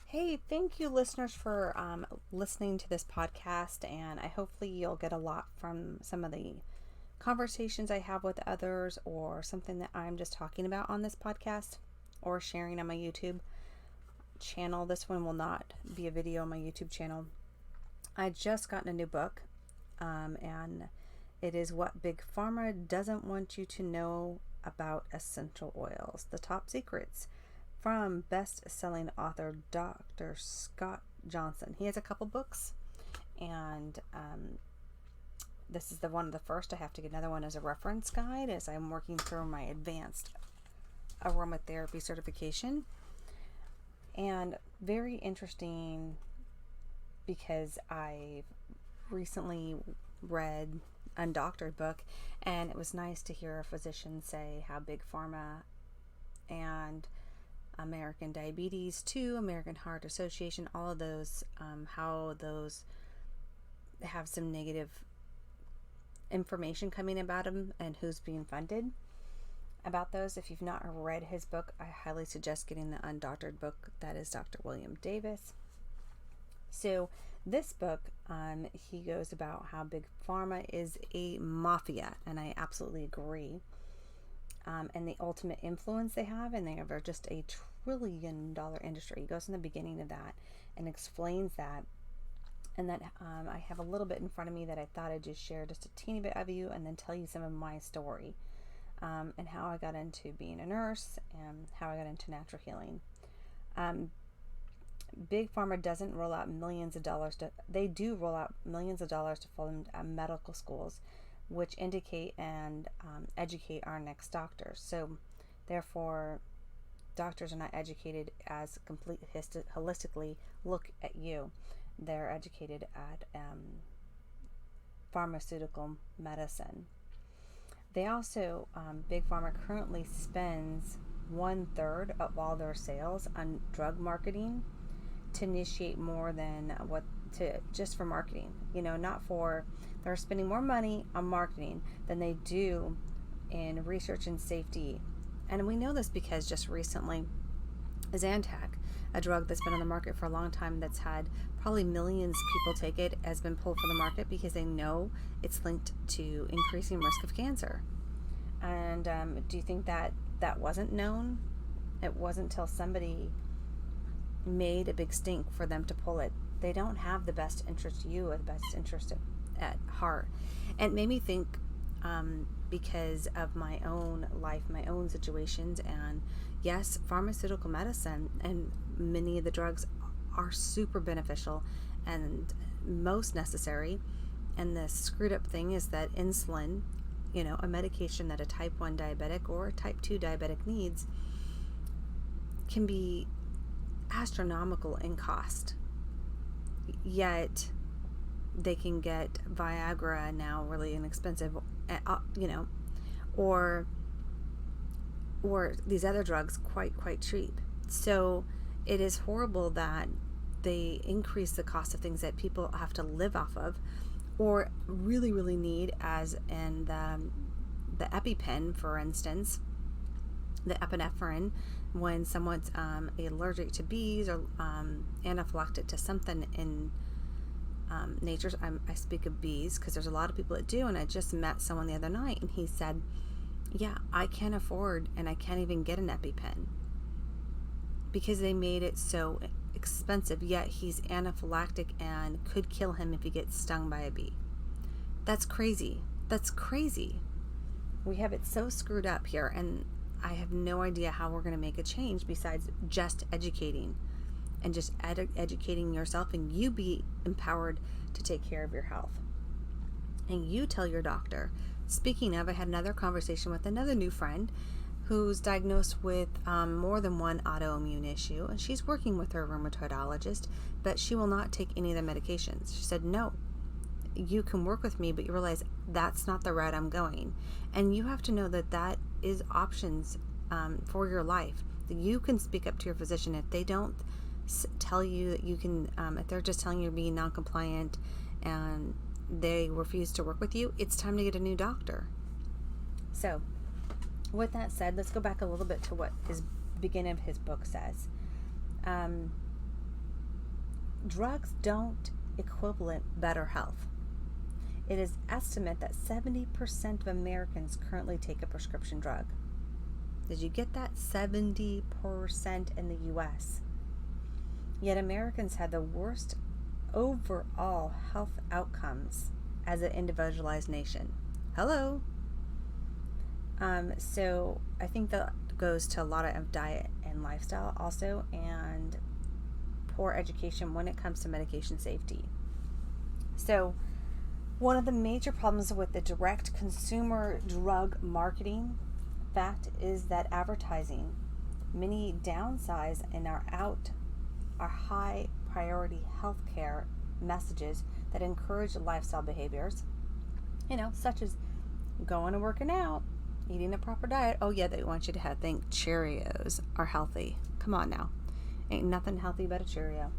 Hey, thank you, listeners, for listening to this podcast, and hopefully you'll get a lot from some of the conversations I have with others, or something that I'm just talking about on this podcast, or sharing on my YouTube channel. This one will not be a video on my YouTube channel. I just gotten a new book, and it is What Big Pharma Doesn't Want You to Know About Essential Oils: The Top Secrets, from best-selling author Dr. Scott Johnson. He has a couple books, and this is one of the first. I have to get another one as a reference guide as I'm working through my advanced aromatherapy certification. And very interesting because I recently read Undoctored book, and it was nice to hear a physician say how Big Pharma and American Diabetes too, American Heart Association, all of those, how those have some negative information coming about them and who's being funded about those. If you've not read his book, I highly suggest getting the Undoctored book. That is Dr. William Davis. So this book, he goes about how Big Pharma is a mafia, and I absolutely agree. And the ultimate influence they have, and they are just a $1 trillion industry. He goes in the beginning of that and explains that, and that I have a little bit in front of me that I thought I'd just share just a teeny bit of you, and then tell you some of my story, and how I got into being a nurse and how I got into natural healing. Big Pharma doesn't roll out millions of dollars they do roll out millions of dollars to fund medical schools, which indicate and educate our next doctors. So therefore, doctors are not educated as holistically look at you. They're educated at pharmaceutical medicine. They also, Big Pharma currently spends 1/3 of all their sales on drug marketing to initiate more than just for marketing. They're spending more money on marketing than they do in research and safety. And we know this because just recently, Zantac, a drug that's been on the market for a long time, that's had probably millions of people take it, has been pulled from the market because they know it's linked to increasing risk of cancer. And do you think that wasn't known? It wasn't until somebody made a big stink for them to pull it. They don't have the best interest of you or the best interest at heart. And it made me think, because of my own life, my own situations, and yes, pharmaceutical medicine and many of the drugs are super beneficial and most necessary. And the screwed up thing is that insulin, a medication that a type 1 diabetic or a type 2 diabetic needs, can be astronomical in cost. Yet they can get Viagra now really inexpensive, or these other drugs quite cheap. So it is horrible that they increase the cost of things that people have to live off of or really need, as in the EpiPen, for instance, the epinephrine, when someone's allergic to bees or anaphylactic to something in nature. I speak of bees because there's a lot of people that do, and I just met someone the other night, and he said, yeah, I can't afford, and I can't even get an EpiPen because they made it so expensive, yet he's anaphylactic and could kill him if he gets stung by a bee. That's crazy. We have it so screwed up here, and I have no idea how we're going to make a change besides just educating and just educating yourself, and you be empowered to take care of your health. And you tell your doctor. Speaking of, I had another conversation with another new friend who's diagnosed with more than one autoimmune issue, and she's working with her rheumatologist, but she will not take any of the medications. She said, no, you can work with me, but you realize that's not the route I'm going. And you have to know that is options for your life. You can speak up to your physician. If they don't tell you that you can, if they're just telling you you're being non-compliant and they refuse to work with you, it's time to get a new doctor. So with that said, let's go back a little bit to what his beginning of his book says. drugs don't equivalent better health. It is estimated that 70% of Americans currently take a prescription drug. Did you get that? 70% in the US. Yet Americans have the worst overall health outcomes as an individualized nation. Hello. So I think that goes to a lot of diet and lifestyle also, and poor education when it comes to medication safety. So one of the major problems with the direct consumer drug marketing fact is that advertising many downsize and are out our high priority healthcare messages that encourage lifestyle behaviors, such as going and working out, eating a proper diet. Oh yeah, they want you to think Cheerios are healthy. Come on now. Ain't nothing healthy but a Cheerio.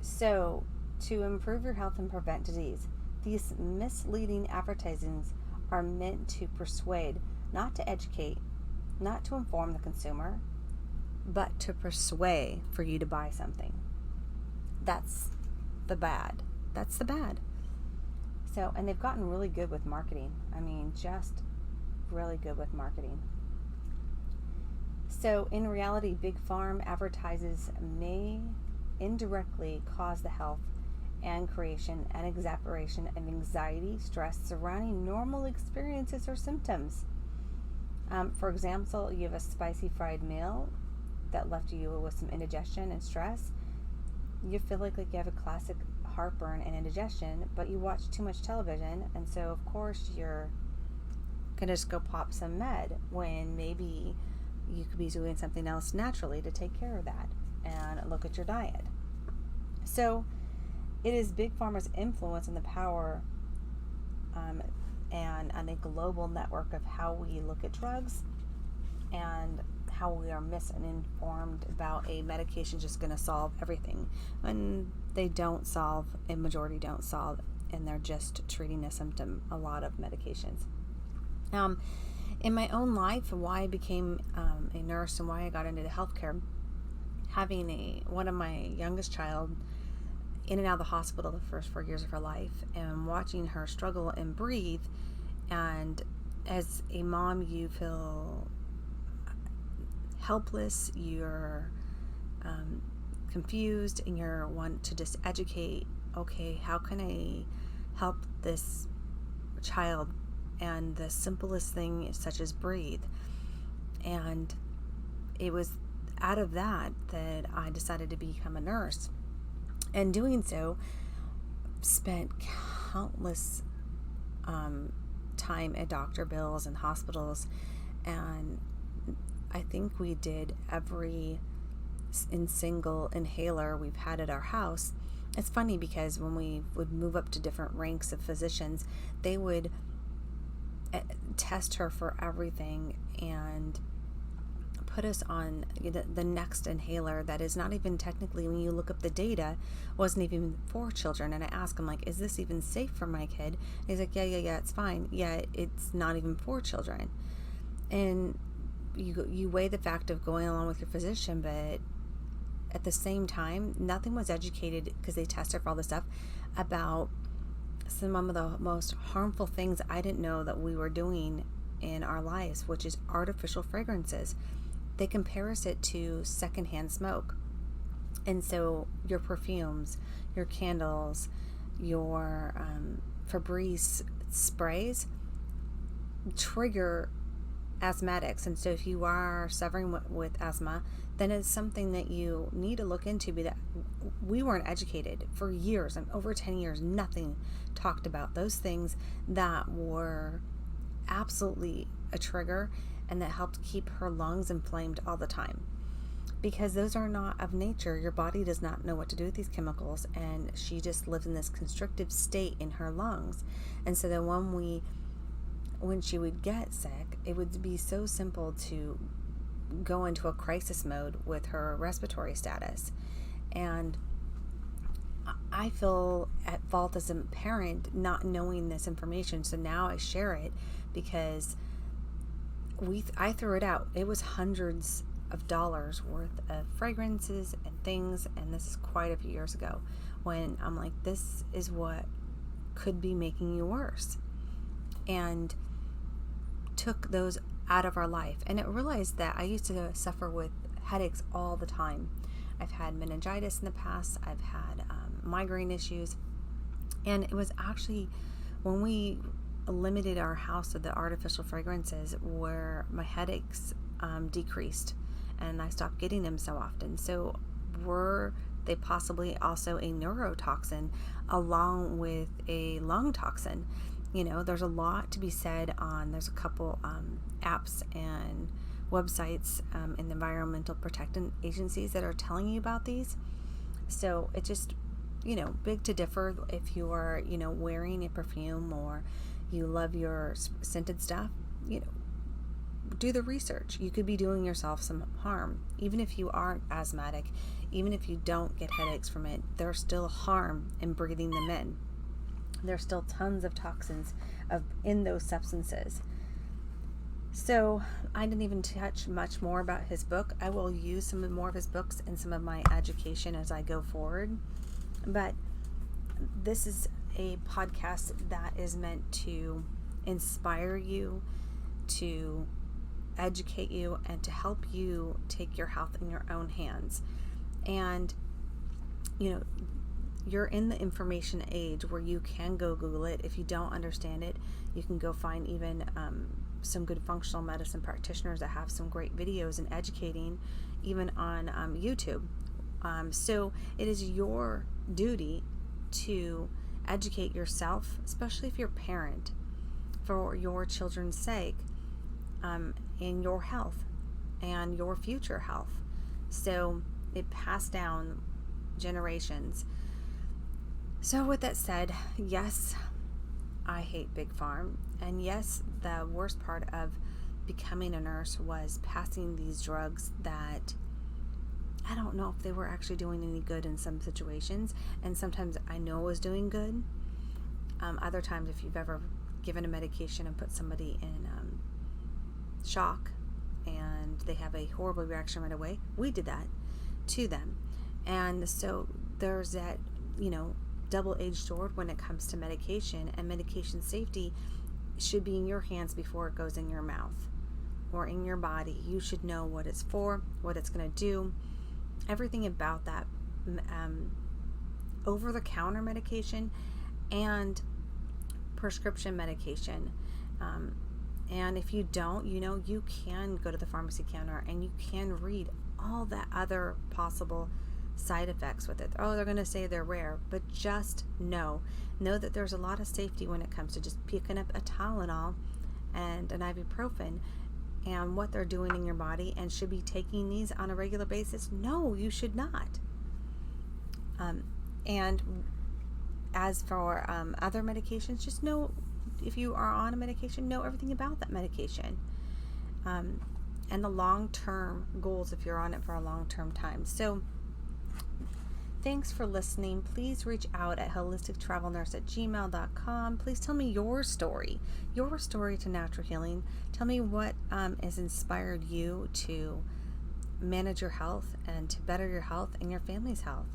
So to improve your health and prevent disease, these misleading advertisings are meant to persuade, not to educate, not to inform the consumer, but to persuade for you to buy something. That's the bad. So, and they've gotten really good with marketing. Just really good with marketing. So in reality, Big Pharma advertises may indirectly cause the health and creation and exacerbation of anxiety, stress surrounding normal experiences or symptoms. For example, you have a spicy fried meal that left you with some indigestion and stress. You feel like you have a classic heartburn and indigestion, but you watch too much television, and so of course you're gonna just go pop some med when maybe you could be doing something else naturally to take care of that and look at your diet. So it is Big Pharma's influence and the power and on a global network of how we look at drugs and how we are misinformed about a medication just going to solve everything. And they don't solve, a majority don't solve, and they're just treating a symptom, a lot of medications. In my own life, why I became a nurse and why I got into healthcare, having one of my youngest child in and out of the hospital the first 4 years of her life, and watching her struggle and breathe, and as a mom you feel helpless, you're confused, and you want to just educate, okay, how can I help this child? And the simplest thing such as breathe. And it was out of that I decided to become a nurse. And doing so, spent countless time at doctor bills and hospitals, and I think we did every single inhaler we've had at our house. It's funny because when we would move up to different ranks of physicians, they would test her for everything and put us on the next inhaler that is not even technically, when you look up the data, wasn't even for children. And I asked him, is this even safe for my kid? And he's like, yeah, it's fine. Yeah, it's not even for children. And you weigh the fact of going along with your physician, but at the same time, nothing was educated, because they tested for all this stuff, about some of the most harmful things I didn't know that we were doing in our lives, which is artificial fragrances. They compare it to secondhand smoke. And so your perfumes, your candles, your Febreze sprays trigger asthmatics. And so if you are suffering with asthma, then it's something that you need to look into. That we weren't educated for years, and over 10 years, nothing talked about those things that were absolutely a trigger and that helped keep her lungs inflamed all the time, because those are not of nature. Your body does not know what to do with these chemicals, and she just lived in this constrictive state in her lungs. And so then when she would get sick, it would be so simple to go into a crisis mode with her respiratory status. And I feel at fault as a parent not knowing this information. So now I share it, because I threw it out. It was hundreds of dollars worth of fragrances and things, and this is quite a few years ago, when I'm like, this is what could be making you worse, and took those out of our life. And I realized that I used to suffer with headaches all the time. I've had meningitis in the past. I've had migraine issues, and it was actually when we limited our house with the artificial fragrances where my headaches decreased, and I stopped getting them so often. So were they possibly also a neurotoxin along with a lung toxin? There's a lot to be said on, there's a couple apps and websites in the environmental protection agencies that are telling you about these. So it's just, big to differ if you are, wearing a perfume or you love your scented stuff, do the research. You could be doing yourself some harm. Even if you aren't asthmatic, even if you don't get headaches from it, there's still harm in breathing them in. There's still tons of toxins in those substances. So I didn't even touch much more about his book. I will use some more of his books in some of my education as I go forward. But this is a podcast that is meant to inspire you, to educate you, and to help you take your health in your own hands. And, you're in the information age where you can go Google it. If you don't understand it, you can go find even some good functional medicine practitioners that have some great videos and educating, even on YouTube. So it is your duty to educate yourself, especially if you're a parent, for your children's sake, in your health and your future health. So it passed down generations. So with that said, yes, I hate Big Pharm. And yes, the worst part of becoming a nurse was passing these drugs that I don't know if they were actually doing any good in some situations. And sometimes I know it was doing good. Other times, if you've ever given a medication and put somebody in shock and they have a horrible reaction right away, we did that to them. And so there's that, double-edged sword when it comes to medication, and medication safety should be in your hands before it goes in your mouth or in your body. You should know what it's for, what it's going to do, everything about that over-the-counter medication and prescription medication. And if you don't, you can go to the pharmacy counter and you can read all the other possible side effects with it. Oh, they're going to say they're rare, but just know that there's a lot of safety when it comes to just picking up a Tylenol and an ibuprofen and what they're doing in your body, and should be taking these on a regular basis. No, you should not. And as for other medications, just know if you are on a medication, know everything about that medication, and the long-term goals if you're on it for a long-term time. So thanks for listening. Please reach out at holistictravelnurse@gmail.com. Please tell me your story to natural healing. Tell me what has inspired you to manage your health and to better your health and your family's health.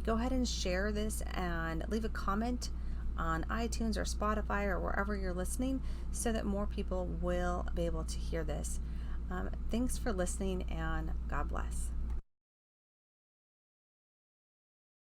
Go ahead and share this and leave a comment on iTunes or Spotify or wherever you're listening so that more people will be able to hear this. Thanks for listening, and God bless.